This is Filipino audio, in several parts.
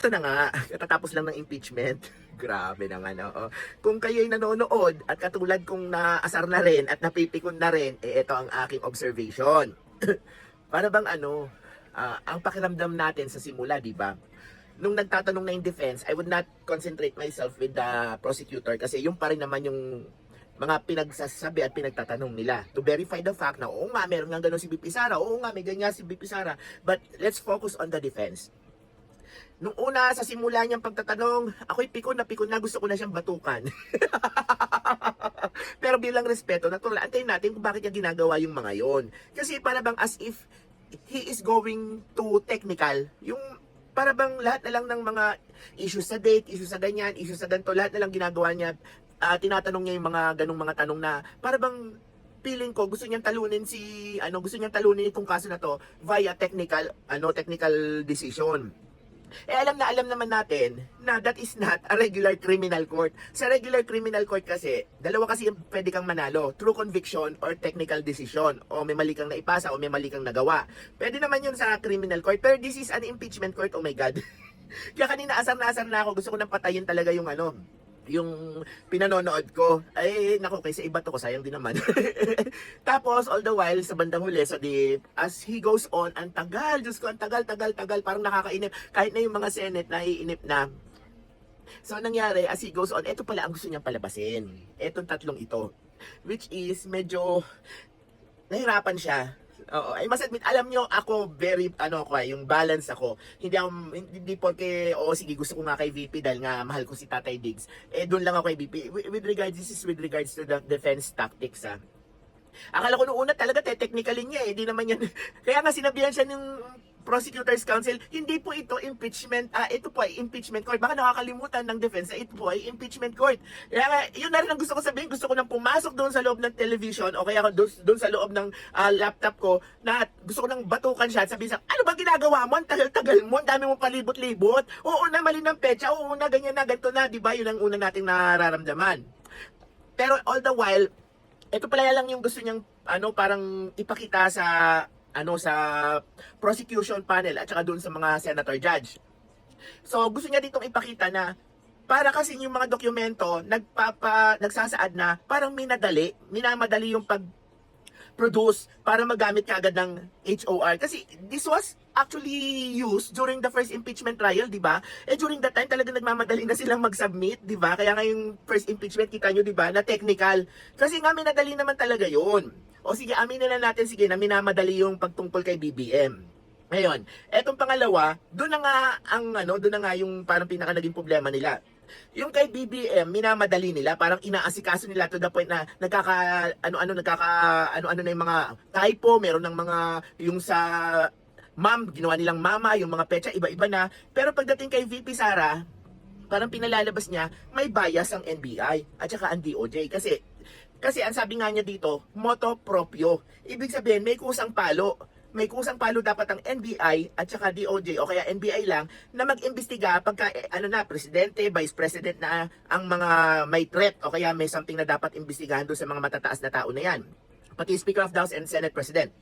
Ito na nga, katatapos lang ng impeachment. Grabe naman, oo. Kung kayo'y nanonood at katulad kong naasar na rin at napipikon na rin, ito ang aking observation. Para bang ang pakiramdam natin sa simula, di ba? Nung nagtatanong na yung defense, I would not concentrate myself with the prosecutor kasi yung pa rin naman yung mga pinagsasabi at pinagtatanong nila to verify the fact na oo nga, meron nga ganun si BP Sara, oo nga, may ganyan si BP Sara. But let's focus on the defense. Nung una, sa simula niyang pagtatanong, ako'y pikon na gusto ko na siyang batukan. Pero bilang respeto, natural, antayin natin kung bakit niya ginagawa yung mga yon. Kasi para bang as if he is going to technical, yung para bang lahat na lang ng mga issues sa date, issues sa ganyan, issues sa ganito, lahat na lang ginagawa niya, tinatanong niya yung mga ganong mga tanong na para bang feeling ko gusto niyang talunin gusto niyang talunin itong kaso na to via technical decision. Alam naman natin na that is not a regular criminal court. Sa regular criminal court kasi, dalawa kasi yung pwede kang manalo, true conviction or technical decision. O may mali kang naipasa o may mali kang nagawa. Pwede naman yun sa criminal court, pero this is an impeachment court, oh my God. Kaya kanina asar na ako, gusto ko nang patayin talaga yung pinanonood ko. Ay, naku, kaysa iba to ko, sayang din naman. Tapos, all the while, sa bandang huli, so as he goes on, ang tagal, Diyos ko, ang tagal, parang nakakainip. Kahit na yung mga Senate, naiinip na. So, nangyari, as he goes on, eto pala ang gusto niyang palabasin. Etong tatlong ito. Which is, medyo, nahirapan siya. Oo, I must admit, alam nyo, ako very, yung balance ako. Hindi porke, sige, gusto ko nga kay VP dahil nga mahal ko si Tatay Diggs. Doon lang ako kay VP. This is with regards to the defense tactics, Akala ko noong una talaga technically niya hindi naman yan. Kaya nga sinabihan siya ng Prosecutor's Council, hindi po ito impeachment, ito po ay impeachment court. Baka nakakalimutan ng defense ito po ay impeachment court. Kaya nga, yun na rin ang gusto ko sabihin. Gusto ko nang pumasok doon sa loob ng television o kaya doon sa loob ng laptop ko na gusto ko nang batukan siya at sabihin sa, ano ba ginagawa mo? Ang tagal-tagal mo, ang dami mo palibot-libot. Oo na, mali ng petsa, oo na, ganyan na, ganito na, di ba? Yun ang una nating nararamdaman. Pero all the while, ito pala lang yung gusto niyang parang ipakita sa prosecution panel at saka doon sa mga senator judge. So gusto niya ditong ipakita na para kasi yung mga dokumento nagsasaad na parang minamadali yung produce para magamit kaagad ng HOR. Kasi this was actually used during the first impeachment trial, di ba? During that time, talagang nagmamadali na silang mag-submit, di ba? Kaya nga yung first impeachment, kita nyo, di ba, na technical. Kasi nga, minadali naman talaga yun. O sige, aminin na natin, sige, na minamadali yung pagtungkol kay BBM. Ngayon, etong pangalawa, doon na nga yung parang pinaka naging problema nila. Yung kay BBM, minamadali nila, parang inaasikaso nila to the point na ano-ano na yung mga typo, meron ng mga, yung sa ma'am, ginawa nilang mama, yung mga petsa, iba-iba na. Pero pagdating kay VP Sara, parang pinalalabas niya, may bias ang NBI at saka ang DOJ. Kasi ang sabi nga niya dito, moto proprio. Ibig sabihin, may kusang palo. May kusang palo dapat ang NBI at saka DOJ o kaya NBI lang na mag-imbestiga pagka presidente, vice president na ang mga may threat o kaya may something na dapat imbestigahan doon sa mga matataas na tao na yan. Pati Speaker of the House and Senate President.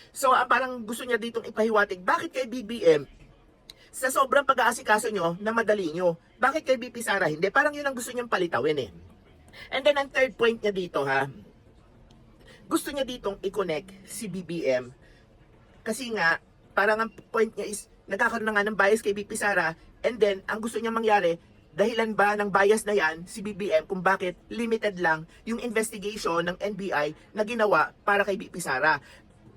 So parang gusto niya ditong ipahiwatig, bakit kay BBM sa sobrang pag-aasikaso nyo na madali nyo, bakit kay BP Sara hindi? Parang yun ang gusto niyang palitawin eh. And then ang third point niya dito gusto niya ditong i-connect si BBM. Kasi nga, parang ang point niya is, nagkakaroon na nga ng bias kay BP Sara, and then, ang gusto niya mangyari, dahilan ba ng bias na yan, si BBM, kung bakit limited lang yung investigation ng NBI na ginawa para kay BP Sara.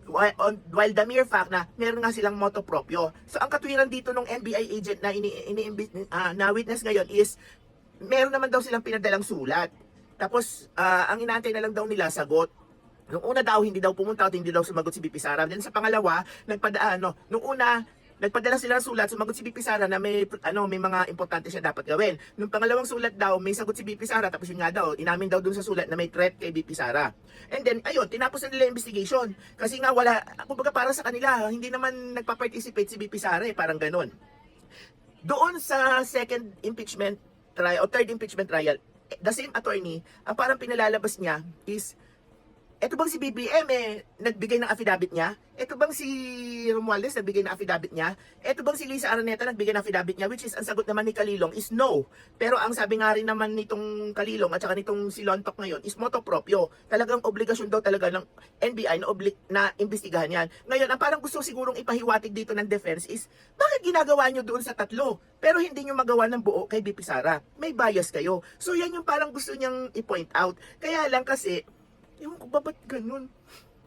While the mere fact na meron nga silang moto proprio. So, ang katwiran dito ng NBI agent na witness ngayon is, meron naman daw silang pinadalang sulat. Tapos, ang inaantay na lang daw nila sagot. Nung una daw, hindi daw pumunta at hindi daw sumagot si BP Sara. Then sa pangalawa, nung una, nagpadala sila ng sulat, sumagot si BP Sara na may mga importante siya dapat gawin. Nung pangalawang sulat daw, may sagot si BP Sara, tapos yun nga daw, inamin daw dun sa sulat na may threat kay BP Sara. And then, ayun, tinapos na nila yung investigation. Kasi nga wala, kumbaga para sa kanila, hindi naman nagpa-participate si BP Sara parang ganun. Doon sa second impeachment trial, o third impeachment trial, the same attorney, ang parang pinalalabas niya is, Ito bang si BBM nagbigay ng affidavit niya? Ito bang si Romualdez nagbigay ng affidavit niya? Ito bang si Lisa Araneta nagbigay ng affidavit niya? Which is, ang sagot naman ni Kalilong is no. Pero ang sabi nga rin naman nitong Kalilong at saka nitong si Lontok ngayon is motu proprio. Talagang obligasyon daw talaga ng NBI na imbestigahan yan. Ngayon, ang parang gusto sigurong ipahiwatig dito ng defense is, bakit ginagawa nyo doon sa tatlo? Pero hindi nyo magawa ng buo kay BP Sara. May bias kayo. So yan yung parang gusto niyang i-point out. Kaya lang kasi, ewan ko ba ba't ganun?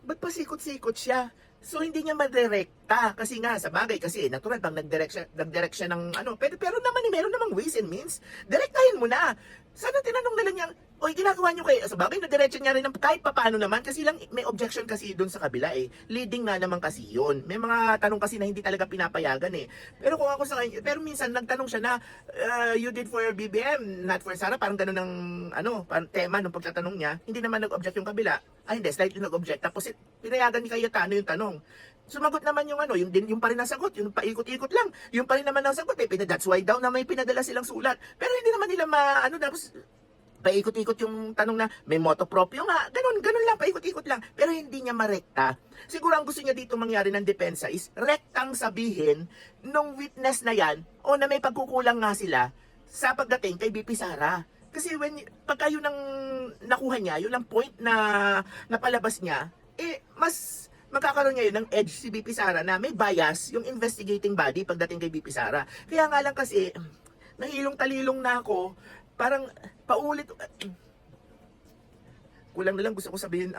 Ba't pasikot-sikot siya? So hindi niya madirekta kasi nga sa bagay kasi natural bang nagdirect siya ng ano pero naman meron namang ways and means. Direktahin mo na. Sana tinanong na lang niya, oy ginagawa niyo kay sa bagay na diretso niya rin ng kahit papaano naman kasi lang may objection kasi doon sa kabila leading na naman kasi yun. May mga tanong kasi na hindi talaga pinapayagan Pero kung ako sa kanya, pero minsan nagtanong siya na you did for BBM, not for Sara, parang ganun ng parang tema nung pagtatanong niya. Hindi naman nag-object yung kabila. Hindi, slightly nag-object. Tapos pinayagan ni Cayetano yung tanong. Sumagot naman yung yung pa rin ang sagot, yung paikot-ikot lang. Yung pa rin naman ang sagot that's why daw na may pinadala silang sulat. Pero hindi naman nila tapos paikot-ikot yung tanong na may motu proprio nga. Ganun lang, paikot-ikot lang. Pero hindi niya marekta. Siguro ang gusto niya dito mangyari ng depensa is rektang sabihin nung witness na yan o na may pagkukulang nga sila sa pagdating kay BP Sara. Kasi pagka yun ang nakuha niya, yun ang point na napalabas niya, mas magkakaroon ngayon ng edge si BP Sara na may bias yung investigating body pagdating kay BP Sara. Kaya nga lang kasi, nahilong-talilong na ako, parang paulit, kulang na lang gusto ko sabihin,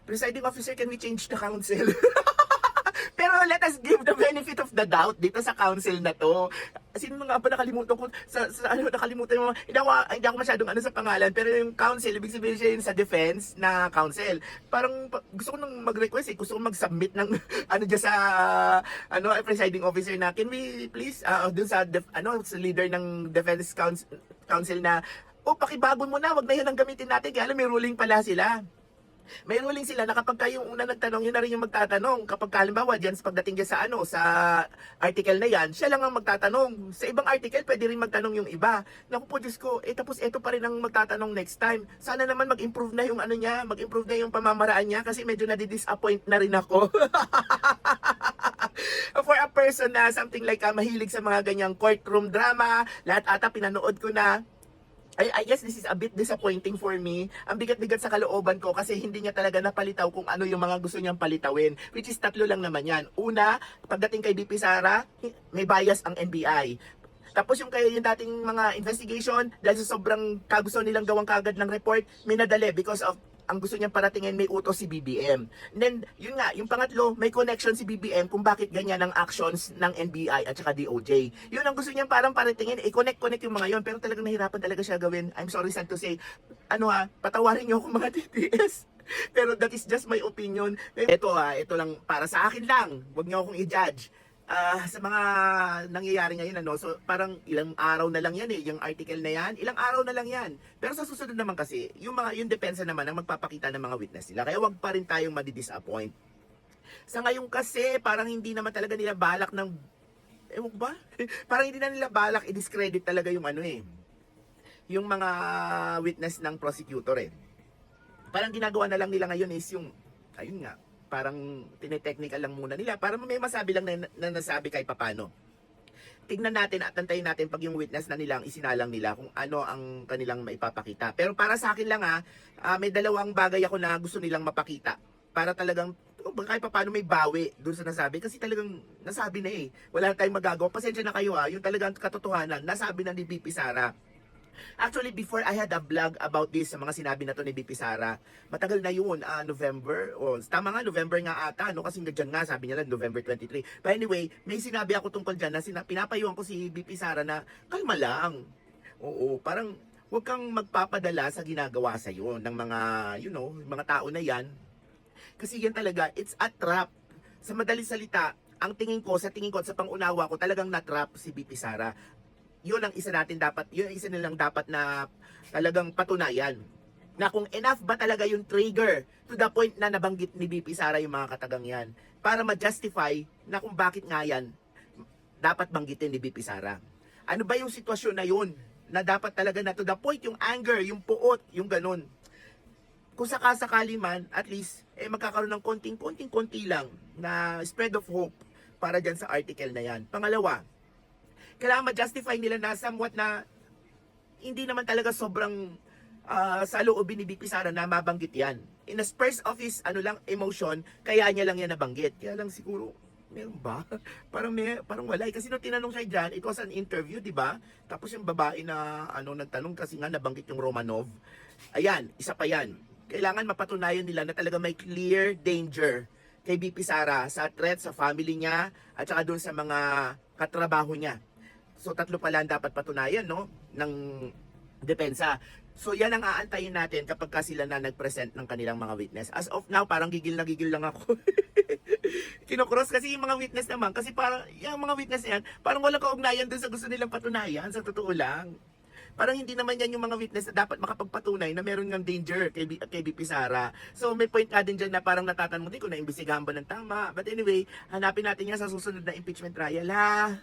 presiding officer, can we change the council? Pero let us give the benefit of the doubt dito sa council na to. Sino mga ba nakalimutan ko nakalimutan mo. Hindi ako masyadong sa pangalan, pero yung council ibig sabihin siya yun sa defense na council. Parang gusto ko nang mag-request gusto ko mag-submit ng diyan sa presiding officer na can we please dun sa sa leader ng defense council na pakibago mo na, wag na yun ang gamitin natin kaya may ruling pala sila. May ruling sila na kapag kayong una nagtanong, yun na rin yung magtatanong. Kapag halimbawa dyan, pagdating dyan sa article na yan, siya lang ang magtatanong. Sa ibang article, pwede rin magtanong yung iba. Naku po, Diyos ko, tapos eto pa rin ang magtatanong next time. Sana naman mag-improve na yung mag-improve na yung pamamaraan niya kasi medyo nadi-disappoint na rin ako. For a person na something like mahilig sa mga ganyang courtroom drama, lahat ata pinanood ko na. I guess this is a bit disappointing for me. Ang bigat-bigat sa kalooban ko kasi hindi niya talaga napalitaw kung ano yung mga gusto niyang palitawin. Which is tatlo lang naman yan. Una, pagdating kay BP Sara, may bias ang NBI. Tapos yung dating mga investigation, dahil sa sobrang kagusto nilang gawang kagad ng report, minadali because of ang gusto niyang paratingin may utos si BBM. And then, yun nga, yung pangatlo, may connection si BBM kung bakit ganyan ang actions ng NBI at saka DOJ. Yun ang gusto niyang parang paratingin, connect yung mga yun. Pero talagang nahirapan talaga siya gawin. I'm sorry sad to say, patawarin niyo ako mga TTS. Pero that is just my opinion. Ito lang, para sa akin lang. Huwag niyo akong i-judge. Sa mga nangyayari ngayon, so parang ilang araw na lang yan yung article na yan, ilang araw na lang yan. Pero sa susunod naman kasi, yung depensa naman ang magpapakita ng mga witness nila. Kaya wag pa rin tayong madi-disappoint. Sa ngayon kasi, parang hindi naman talaga nila balak ng, ewan ko ba? Parang hindi na nila balak i-discredit talaga yung yung mga witness ng prosecutor Parang ginagawa na lang nila ngayon is yung, ayun nga, parang tinetechnical lang muna nila para may masabi lang na nasabi kahit papano. Tignan natin at tantayin natin pag yung witness na nilang isinalang nila kung ano ang kanilang maipapakita. Pero para sa akin lang may dalawang bagay ako na gusto nilang mapakita para talagang kahit papano may bawi doon sa nasabi kasi talagang nasabi na wala na tayong magagawa. Pasensya na kayo yung talagang katotohanan nasabi na ni BP Sara. Actually, before I had a vlog about this, sa mga sinabi na to ni BP Sara, matagal na yun, November, tama nga, November nga ata, kasi dyan nga, sabi niya lang, November 23. But anyway, may sinabi ako tungkol dyan na pinapayuhan ko si BP Sara na, kalma lang. Oo, parang, huwag kang magpapadala sa ginagawa sa'yo ng mga, mga tao na yan. Kasi yan talaga, it's a trap. Sa madaling salita, sa tingin ko, sa pangunawa ko, talagang na-trap si BP Sara. Yun ang isa nilang dapat na talagang patunayan. Na kung enough ba talaga yung trigger to the point na nabanggit ni BP Sara yung mga katagang yan para ma-justify na kung bakit nga yan dapat banggitin ni BP Sara. Ano ba yung sitwasyon na yun na dapat talaga na to the point yung anger, yung puot, yung ganun. kung sakasakali man, at least, magkakaroon ng konting-konti lang na spread of hope para dyan sa article na yan. Pangalawa, kailangan ma-justify nila na somewhat na hindi naman talaga sobrang sa loobin ni BP Sara na mabanggit yan. In a spurs of his emotion, kaya niya lang yan nabanggit. Kaya lang siguro, meron ba? Parang wala. Kasi nung tinanong siya dyan, it was an interview, di ba? Tapos yung babae na nagtanong kasi nga nabanggit yung Romanov. Ayan, isa pa yan. Kailangan mapatunayan nila na talaga may clear danger kay BP Sara sa threat sa family niya at saka doon sa mga katrabaho niya. So tatlo pala ang dapat patunayan ng depensa. So yan ang aantayin natin kapag sila na nag-present ng kanilang mga witness. As of now, parang gigil na gigil lang ako. Kinocross kasi yung mga witness naman. Kasi parang yung mga witness yan, parang walang kaugnayan dun sa gusto nilang patunayan. Sa totoo lang. Parang hindi naman yan yung mga witness na dapat makapagpatunay na meron ng danger kay BP Sara. So may point ka din dyan na parang natatanong din kung naimbestigahan ba ng tama. But anyway, hanapin natin yan sa susunod na impeachment trial ha.